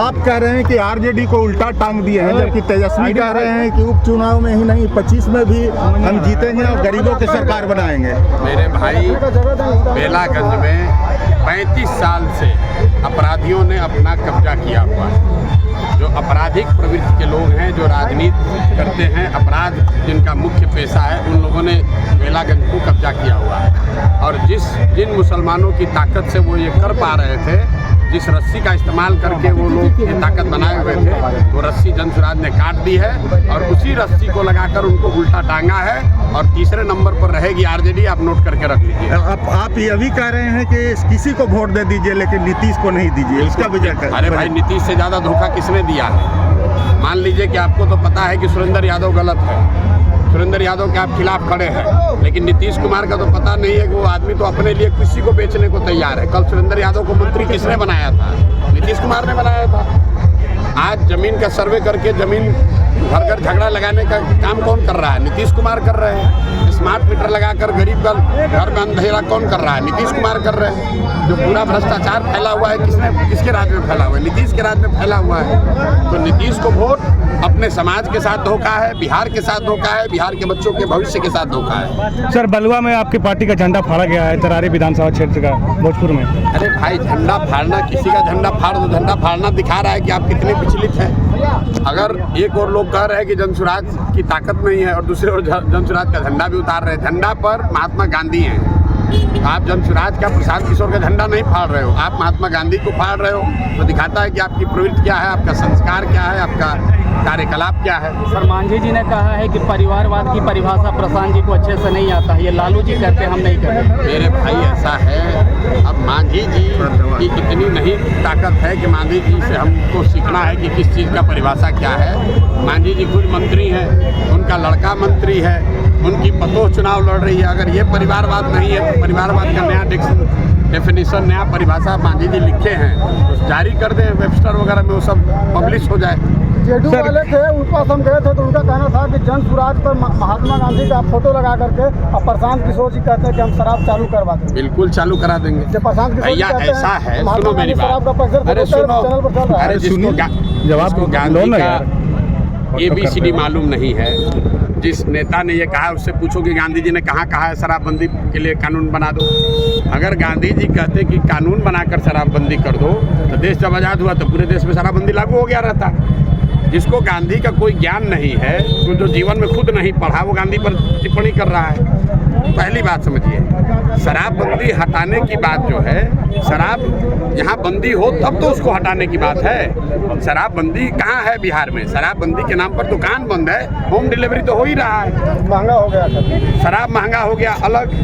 आप कह रहे हैं कि आरजेडी को उल्टा टांग दिए हैं, जबकि तेजस्वी कह रहे हैं कि उपचुनाव में ही नहीं 25 में भी हम जीतेंगे और गरीबों की सरकार बनाएंगे। मेरे भाई, बेलागंज में 35 साल से अपराधियों ने अपना कब्जा किया हुआ है। जो आपराधिक प्रवृत्ति के लोग हैं, जो राजनीति करते हैं, अपराध जिनका मुख्य पेशा है, उन लोगों ने बेलागंज को कब्जा किया हुआ है। और जिन मुसलमानों की ताकत से वो ये कर पा रहे थे, जिस रस्सी का इस्तेमाल करके वो लोग ये ताकत बनाए हुए थे, वो रस्सी जनसुराज ने काट दी है और उसी रस्सी को लगाकर उनको उल्टा टांगा है। और तीसरे नंबर पर रहेगी आरजेडी, आप नोट करके रख लीजिए। आप ये भी कह रहे हैं कि किसी को वोट दे दीजिए लेकिन नीतीश को नहीं दीजिए, इसका वजह? अरे भाई, नीतीश से ज़्यादा धोखा किसने दिया है? मान लीजिए कि आपको तो पता है कि सुरेंद्र यादव गलत है, सुरेंद्र यादव के आप खिलाफ खड़े हैं, लेकिन नीतीश कुमार का तो पता नहीं है कि वो आदमी तो अपने लिए किसी को बेचने को तैयार है। कल सुरेंद्र यादव को मंत्री किसने बनाया था? नीतीश कुमार ने बनाया था। आज जमीन का सर्वे करके जमीन घर घर झगड़ा लगाने का काम कौन कर रहा है? नीतीश कुमार कर रहे हैं। स्मार्ट मीटर लगाकर गरीब का घर में अंधेरा कौन कर रहा है? नीतीश कुमार कर रहे हैं। जो पूरा भ्रष्टाचार फैला हुआ है, किसके राज में फैला हुआ है? नीतीश के राज में फैला हुआ है। तो नीतीश को वोट अपने समाज के साथ धोखा है, बिहार के साथ धोखा है, बिहार के बच्चों के भविष्य के साथ धोखा है। सर, बलुआ में आपकी पार्टी का झंडा फाड़ा गया है, तरारी विधानसभा क्षेत्र का, भोजपुर में। अरे भाई, झंडा फाड़ना, किसी का झंडा फाड़ दो, झंडा फाड़ना दिखा रहा है कि आप कितने विचलित हैं। अगर एक और लोग कह रहे हैं कि जनसुराज की ताकत नहीं है और दूसरे ओर जनसुराज का झंडा भी उतार रहे हैं, झंडा पर महात्मा गांधी हैं। आप जनसुराज का, प्रशांत किशोर का झंडा नहीं फाड़ रहे हो, आप महात्मा गांधी को फाड़ रहे हो। तो दिखाता है कि आपकी प्रवृत्ति क्या है, आपका संस्कार क्या है, आपका कार्यकलाप क्या है। सर, मांझी जी ने कहा है कि परिवारवाद की परिभाषा प्रशांत जी को अच्छे से नहीं आता है, ये लालू जी करते, हम नहीं करते। मेरे भाई, ऐसा है, अब मांझी जी की इतनी नहीं ताकत है कि मांझी जी से हमको सीखना है कि किस चीज़ का परिभाषा क्या है। मांझी जी खुद मंत्री हैं, उनका लड़का मंत्री है, उनकी पतोह चुनाव लड़ रही है। अगर ये परिवारवाद नहीं है तो परिवारवाद का नया डेफिनेशन, नया परिभाषा मांझी जी लिखे हैं तो जारी कर दें, वेबस्टर वगैरह में वो सब पब्लिश हो जाए। जेडू वाले थे, उनके पास हम गए थे तो उनका कहना था कि जनसुराज पर महात्मा गांधी का फोटो लगा करके और प्रशांत किशोर जी कहते हैं कि हम शराब चालू करवा देंगे। बिल्कुल चालू करा देंगे। जब प्रशांत किशोर भैया ऐसा है, सुनो मेरी बात, अरे सुनो, अरे जिसको गांधी का ABCD मालूम नहीं है, जिस नेता ने ये कहा उससे पूछो कि गांधी जी ने कहाँ कहा है शराबबंदी के लिए कानून बना दो। अगर गांधी जी कहते कि कानून बनाकर शराबबंदी कर दो तो देश जब आज़ाद हुआ तो पूरे देश में शराबबंदी लागू हो गया रहता। जिसको गांधी का कोई ज्ञान नहीं है, तो जो जीवन में खुद नहीं पढ़ा, वो गांधी पर टिप्पणी कर रहा है। पहली बात समझिए, शराबबंदी हटाने की बात जो है, शराब यहाँ बंदी हो तब तो उसको हटाने की बात है। शराबबंदी कहाँ है बिहार में? शराबबंदी के नाम पर दुकान बंद है, होम डिलीवरी तो हो ही रहा है। महंगा हो गया, शराब महंगा हो गया अलग,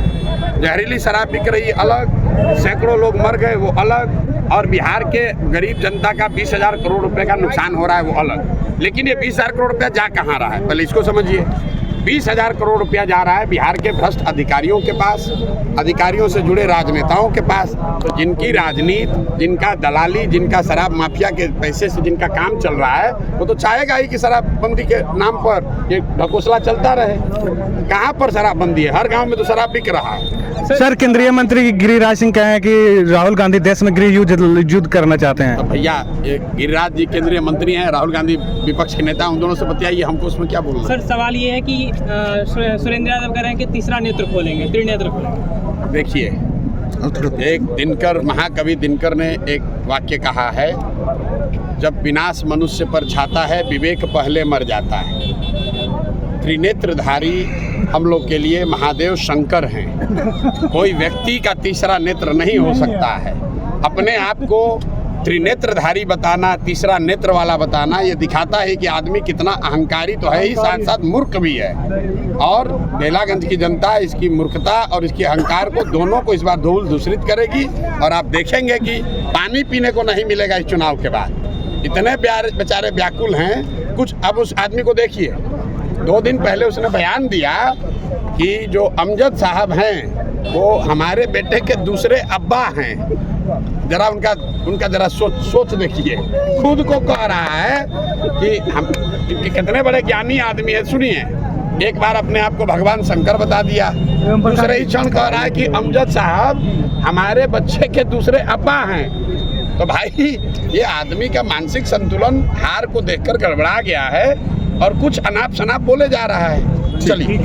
जहरीली शराब बिक रही अलग, सैकड़ों लोग मर गए वो अलग, और बिहार के गरीब जनता का 20,000 करोड़ रुपए का नुकसान हो रहा है वो अलग। लेकिन ये 20,000 करोड़ रुपया जा कहाँ रहा है, पहले इसको समझिए। 20,000 करोड़ रुपया जा रहा है बिहार के भ्रष्ट अधिकारियों के पास, अधिकारियों से जुड़े राजनेताओं के पास। तो जिनकी राजनीति, जिनका दलाली, जिनका शराब माफिया के पैसे से जिनका काम चल रहा है, वो तो चाहेगा ही कि शराबबंदी के नाम पर ये ढकोसला चलता रहे। कहाँ पर शराबबंदी है? हर गांव में तो शराब बिक रहा है। सर, केंद्रीय मंत्री गिरिराज सिंह कहे हैं कि राहुल गांधी देश में गृह युद्ध करना चाहते हैं। तो भैया, गिरिराज जी केंद्रीय मंत्री हैं, राहुल गांधी विपक्ष के नेता, उन दोनों से बतियाइए, हमको उसमें क्या बोलना। सर, सवाल ये है कि सुरेंद्र यादव कह रहे हैं कि तीसरा नेत्र खोलेंगे, त्रिनेत्र खोलेंगे। देखिए, एक दिनकर, महाकवि दिनकर ने एक वाक्य कहा है, जब विनाश मनुष्य पर छाता है विवेक पहले मर जाता है। त्रिनेत्रधारी हम लोग के लिए महादेव शंकर हैं। कोई व्यक्ति का तीसरा नेत्र नहीं हो सकता है। अपने आप को त्रिनेत्रधारी बताना, तीसरा नेत्र वाला बताना, ये दिखाता है कि आदमी कितना अहंकारी तो है ही, साथ साथ मूर्ख भी है। और बेलागंज की जनता इसकी मूर्खता और इसके अहंकार को, दोनों को इस बार धूल दूसरित करेगी। और आप देखेंगे कि पानी पीने को नहीं मिलेगा इस चुनाव के बाद। इतने बेचारे व्याकुल हैं कुछ। अब उस आदमी को देखिए, 2 दिन पहले उसने बयान दिया कि जो अमजद साहब हैं वो हमारे बेटे के दूसरे अब्बा हैं। जरा उनका जरा सोच देखिए। खुद को कह रहा है कि हम कितने बड़े ज्ञानी आदमी है। सुनिए, एक बार अपने आप को भगवान शंकर बता दिया, दूसरे ही क्षण कह रहा है कि अमजद साहब हमारे बच्चे के दूसरे अब्बा हैं। तो भाई ये आदमी का मानसिक संतुलन हार को देखकर गड़बड़ा गया है और कुछ अनाप शनाप बोले जा रहा है। चलिए।